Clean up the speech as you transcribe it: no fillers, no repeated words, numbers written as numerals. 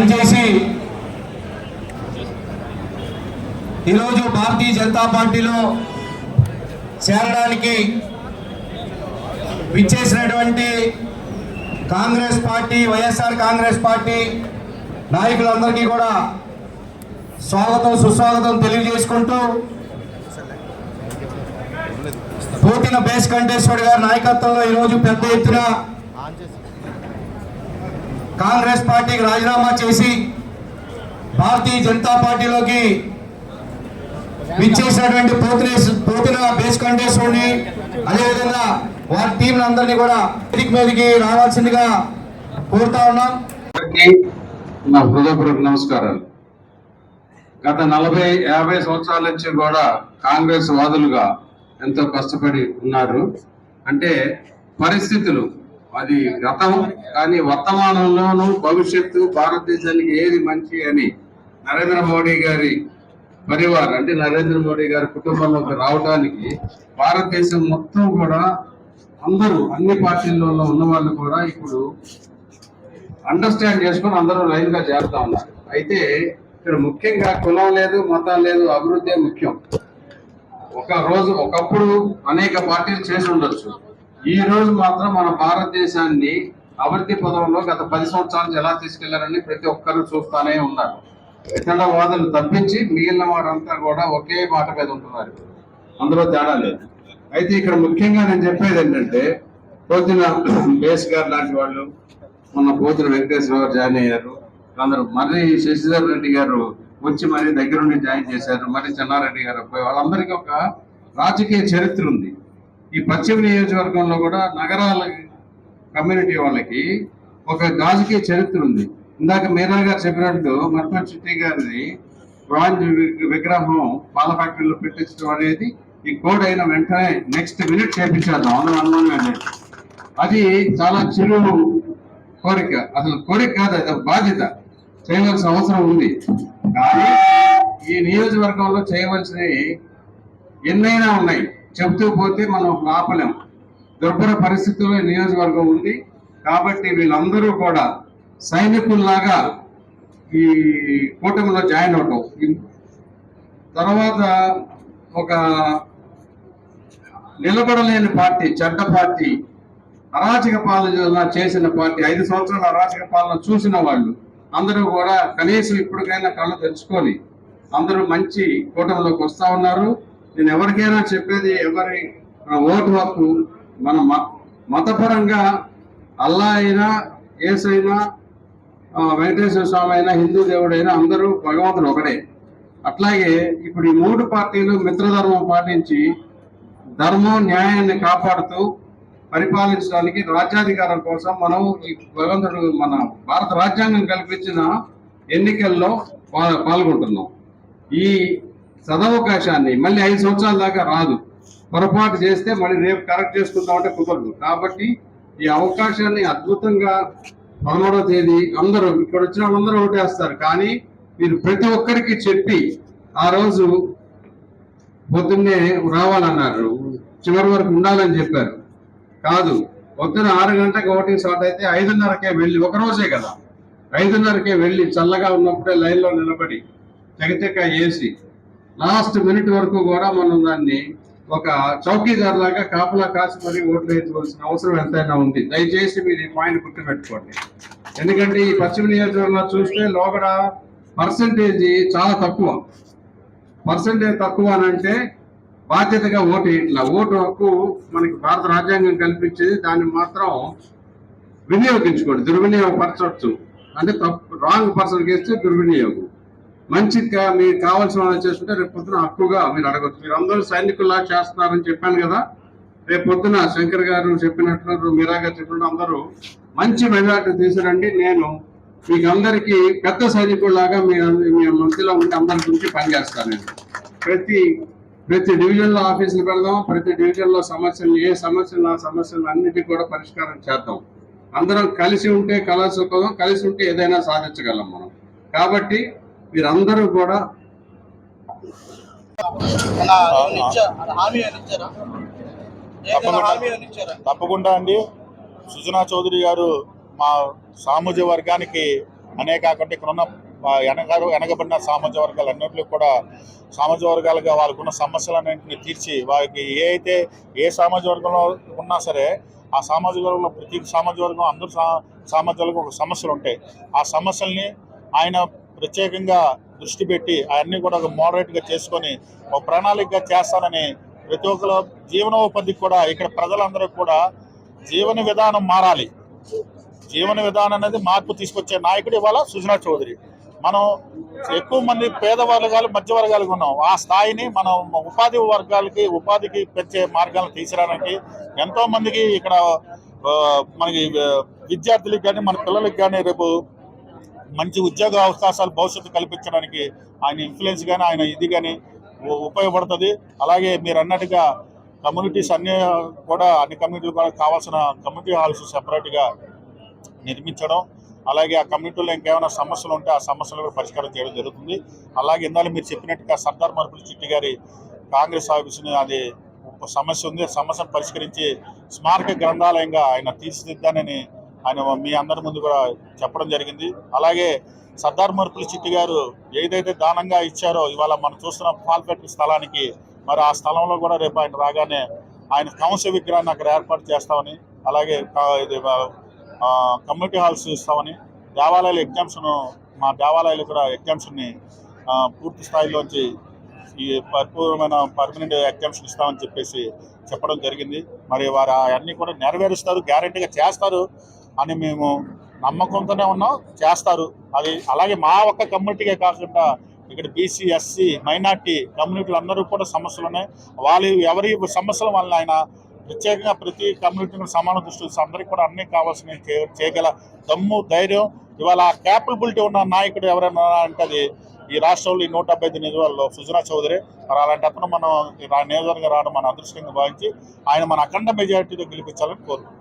పనిచేసి ఈరోజు భారతీయ జనతా పార్టీలో చేరడానికి విచ్చేసినటువంటి కాంగ్రెస్ పార్టీ, వైఎస్ఆర్ కాంగ్రెస్ పార్టీ నాయకులందరికీ కూడా స్వాగతం సుస్వాగతం తెలియజేసుకుంటూ, పోతిన బేస్ కంఠేశ్వర్ గారి నాయకత్వంలో ఈరోజు పెద్ద ఎత్తున కాంగ్రెస్ పార్టీకి రాజీనామా చేసి భారతీయ జనతా పార్టీలోకి విచ్చేసినటువంటి పోతిన బేస్ కంఠేశ్వరుని, అదేవిధంగా వారి టీం అందరినీ కూడా వేదిక మీదకి రావాల్సిందిగా కోరుతా ఉన్నాం. నా హృదయపూర్వక నమస్కారాలు. గత 40-50 సంవత్సరాల నుంచి కూడా కాంగ్రెస్ వాదులుగా ఎంతో కష్టపడి ఉన్నారు. అంటే పరిస్థితులు అది గతం, కానీ వర్తమానంలోనూ భవిష్యత్తు భారతదేశానికి ఏది మంచి అని నరేంద్ర మోడీ గారి పరివార్ అంటే నరేంద్ర మోడీ గారి కుటుంబంలోకి రావడానికి భారతదేశం మొత్తం కూడా అందరూ అన్ని పార్టీల్లో ఉన్న వాళ్ళు కూడా ఇప్పుడు అండర్స్టాండ్ చేసుకుని అందరూ లైన్ గా చేరుతా ఉన్నారు. అయితే ఇక్కడ ముఖ్యంగా కులం లేదు, మతం లేదు, అభివృద్ధి ముఖ్యం. ఒకప్పుడు అనేక పార్టీలు చేసి ఉండొచ్చు. ఈ రోజు మాత్రం మన భారతదేశాన్ని అభివృద్ధి పదంలో గత 10 సంవత్సరాలు ఎలా తీసుకెళ్లారని ప్రతి ఒక్కరు చూస్తానే ఉన్నారు. వితండవాదులు తప్పించి మిగిలిన వారంతా కూడా ఒకే మాట మీద ఉంటున్నారు. అందులో తేడా లేదు. అయితే ఇక్కడ ముఖ్యంగా నేను చెప్పేది ఏంటంటే, పోతిన బేస్ గారు లాంటి వాళ్ళు, మొన్న పోతిన వెంకటేశ్వర గారు జాయిన్ అయ్యారు. అందరూ మర్రి శశిధర్ రెడ్డి గారు వచ్చి మరి దగ్గరుండి జాయిన్ చేశారు. మరి చెన్నారెడ్డి గారు వాళ్ళందరికీ ఒక రాజకీయ చరిత్ర ఉంది. ఈ పశ్చిమ నియోజకవర్గంలో కూడా నగరాల కమ్యూనిటీ వాళ్ళకి ఒక రాజకీయ చరిత్ర ఉంది. ఇందాక మీరా గారు చెప్పినట్టు మర్పల్ చిట్టి గారిది బ్రాంజ్ విగ్రహం పాల ఫ్యాక్టరీలో పెట్టించడం అనేది ఈ కోడ్ అయిన వెంటనే నెక్స్ట్ మినిట్ చేపించేద్దాం, అందులో అనుమానం లేదు. అది చాలా చిరు కోరిక, అసలు కోరిక కాదు, అది బాధ్యత, చేయవలసిన అవసరం ఉంది. కానీ ఈ నియోజకవర్గంలో చేయవలసినవి ఎన్నైనా ఉన్నాయి, చెబుతూ పోతే మనం ఆపలేం. దుర్భర పరిస్థితుల్లో నియోజకవర్గం ఉంది. కాబట్టి వీళ్ళందరూ కూడా సైనికుల్లాగా ఈ కూటమిలో జాయిన్ అవటం, తర్వాత ఒక నిలబడలేని పార్టీ, చెడ్డ పార్టీ, అరాచక పాలన చేసిన పార్టీ, 5 సంవత్సరాల అరాచక పాలన చూసిన వాళ్ళు అందరూ కూడా కనీసం ఇప్పటికైనా కళ్ళు తెచ్చుకొని అందరూ మంచి కూటమిలోకి వస్తా ఉన్నారు. నేను ఎవరికైనా చెప్పేది, ఎవరి ఓటు హక్కు మన మతపరంగా అల్లా అయినా, యేసైనా, వెంకటేశ్వర స్వామి అయినా, హిందూ దేవుడైనా అందరూ భగవంతుడు ఒకడే. అట్లాగే ఇప్పుడు ఈ 3 పార్టీలు మిత్రధర్మం పాటించి ధర్మం న్యాయాన్ని కాపాడుతూ పరిపాలించడానికి రాజ్యాధికారం కోసం మనం ఈ భగవంతుడు మన భారత రాజ్యాంగం కల్పించిన ఎన్నికల్లో పాల్గొంటున్నాం. ఈ సదవకాశాన్ని మళ్ళీ 5 సంవత్సరాల దాకా రాదు. పొరపాటు చేస్తే మళ్ళీ రేపు కరెక్ట్ చేసుకుందామంటే కుదరదు. కాబట్టి ఈ అవకాశాన్ని అద్భుతంగా 13వ తేదీ అందరూ ఇక్కడ వచ్చిన వాళ్ళందరూ ఓటేస్తారు. కానీ మీరు ప్రతి ఒక్కరికి చెప్పి ఆ రోజు పొద్దున్నే రావాలన్నారు, చివరి వరకు ఉండాలని చెప్పారు. కాదు, పొద్దున 6 గంటలకు ఓటింగ్ స్టార్ట్ అయితే 5:30కే వెళ్ళి, ఒకరోజే కదా, 5:30కే వెళ్ళి చల్లగా ఉన్నప్పుడే లైన్లో నిలబడి తెగతెక్క వేసి లాస్ట్ మినిట్ వరకు కూడా మనం దాన్ని ఒక చౌకీదార్ లాగా కాపలా కాసి మరీ ఓట్లు వేయవలసిన అవసరం ఎంతైనా ఉంది. దయచేసి మీరు ఈ పాయింట్ గుర్తుపెట్టుకోండి. ఎందుకంటే ఈ పశ్చిమ నియోజకవర్గంలో చూస్తే లోగడ పర్సంటేజ్ చాలా తక్కువ. పర్సంటేజ్ తక్కువ అని అంటే బాధ్యతగా ఓటు ఇట్లా ఓటు హక్కు మనకి భారత రాజ్యాంగం కల్పించేది, దాన్ని మాత్రం వినియోగించుకోండి. దుర్వినియోగపరచవచ్చు అంటే రాంగ్ పర్సన్ చేస్తే దుర్వినియోగం. మంచిగా మీకు కావాల్సిన వాళ్ళు చేసుకుంటే రేపు పొద్దున హక్కుగా మీరు అడగచ్చు. మీరు అందరూ సైనికుల్లా చేస్తున్నారని చెప్పాను కదా, రేపు పొద్దున శంకర్ గారు చెప్పినట్లు, మీరా గారు చెప్పినట్టు అందరూ మంచి మెజార్టీ తీసుకురండి. నేను మీకు అందరికీ పెద్ద సైనికుల్లాగా మీ మధ్యలో ఉండి అందరి గురించి పనిచేస్తాను. నేను ప్రతి డివిజన్లో ఆఫీసులు పెడదాం, ప్రతి డివిజన్లో సమస్యలు, ఏ సమస్యలు ఆ సమస్యలు అన్నిటికీ కూడా పరిష్కారం చేద్దాం. అందరం కలిసి ఉంటే కలసుకుందాం, కలిసి ఉంటే ఏదైనా సాధించగలం మనం. కాబట్టి మీరందరూ కూడా తప్పకుండా అండి. సుజనా చౌదరి గారు మా సామాజిక వర్గానికి అనే కాకుండా ఇక్కడ ఉన్న వెనకబడిన సామాజిక వర్గాలు అన్నింటిలో కూడా సామాజిక వర్గాలుగా వాళ్ళకున్న సమస్యలన్నింటినీ తీర్చి వారికి ఏ సామాజిక వర్గంలో ఉన్నా సరే ఆ సామాజిక వర్గంలో ప్రతి సామాజిక వర్గం అందరూ సామాజిక వర్గం ఒక సమస్యలు ఉంటాయి. ఆ సమస్యల్ని ఆయన ప్రత్యేకంగా దృష్టి పెట్టి అవన్నీ కూడా ఒక మోడరేట్గా చేసుకొని ఒక ప్రణాళికగా చేస్తానని ప్రతి ఒక్కరు జీవనోపాధికి కూడా ఇక్కడ ప్రజలందరూ కూడా జీవన విధానం మారాలి. జీవన విధానం అనేది మార్పు తీసుకొచ్చే నాయకుడు ఇవాళ సుజనా చౌదరి. మనం ఎక్కువ మంది పేద వర్గాలు మధ్య వర్గాలకు ఉన్నాం. ఆ స్థాయిని మనం ఉపాధికి పెంచే మార్గాలను తీసుకురావడానికి ఎంతో మందికి ఇక్కడ మనకి విద్యార్థులకు కానీ మన పిల్లలకి కానీ రేపు మంచి ఉద్యోగ అవకాశాలు భవిష్యత్తు కల్పించడానికి ఆయన ఇన్ఫ్లుయెన్స్ కానీ ఆయన ఇది కానీ ఉపయోగపడుతుంది. అలాగే మీరు అన్నట్టుగా కమ్యూనిటీస్ అన్ని కమ్యూనిటీలు కూడా కావాల్సిన కమ్యూనిటీ హాల్స్ సెపరేట్గా నిర్మించడం, అలాగే ఆ కమ్యూనిటీలో ఇంకేమైనా సమస్యలు ఉంటే ఆ సమస్యలు కూడా పరిష్కారం చేయడం జరుగుతుంది. అలాగే ఇందాక మీరు చెప్పినట్టుగా సర్దార్ మర్పుల చిట్టి గారి కాంగ్రెస్ ఆఫీసుని అది సమస్య ఉంది, సమస్యను పరిష్కరించి స్మారక గ్రంథాలయంగా ఆయన తీర్చిదిద్దానని ఆయన మీ అందరి ముందు కూడా చెప్పడం జరిగింది. అలాగే సర్దార్ మర్పుల చిట్టి గారు ఏదైతే దానంగా ఇచ్చారో ఇవాళ మనం చూస్తున్న పాల్ ఫ్యాక్టరీ స్థలానికి మరి ఆ స్థలంలో కూడా రేపు ఆయన రాగానే ఆయన కాంస్య విగ్రహాన్ని అక్కడ ఏర్పాటు చేస్తామని, అలాగే కమ్యూనిటీ హాల్స్ ఇస్తామని, మా దేవాలయాలు కూడా ఎగ్జామ్షన్ని పూర్తి స్థాయిలోంచి ఈ పరిపూర్ణమైన పర్మనెంట్ ఎగ్జామ్షన్ ఇస్తామని చెప్పేసి చెప్పడం జరిగింది. మరి వారు అవన్నీ కూడా నెరవేరుస్తారు, గ్యారెంటీగా చేస్తారు అని మేము నమ్మకంతోనే ఉన్నాం. చేస్తారు అది. అలాగే మా ఒక్క కమ్యూనిటీకే కాకుండా ఇక్కడ బీసీ, ఎస్సీ, మైనార్టీ కమ్యూనిటీలు అందరూ కూడా సమస్యలు ఉన్నాయి. ఎవరి సమస్యల వల్ల ఆయన ప్రత్యేకంగా ప్రతి కమ్యూనిటీని సమాన దృష్టి అందరికీ కూడా అన్నీ కావాల్సినవి చేయగల దమ్ము, ధైర్యం ఇవాళ క్యాపబిలిటీ ఉన్న నాయకుడు ఎవరైనా అంటే అది ఈ రాష్ట్రంలో ఈ 175 నియోజకవర్గాల్లో సుజనా చౌదరి. మరి అలాంటి అతను మనం నియోజకవర్గం రావడం మన అదృష్టంగా భావించి ఆయన మన అఖండ మెజారిటీతో గెలిపించాలని కోరుకుంటున్నాం.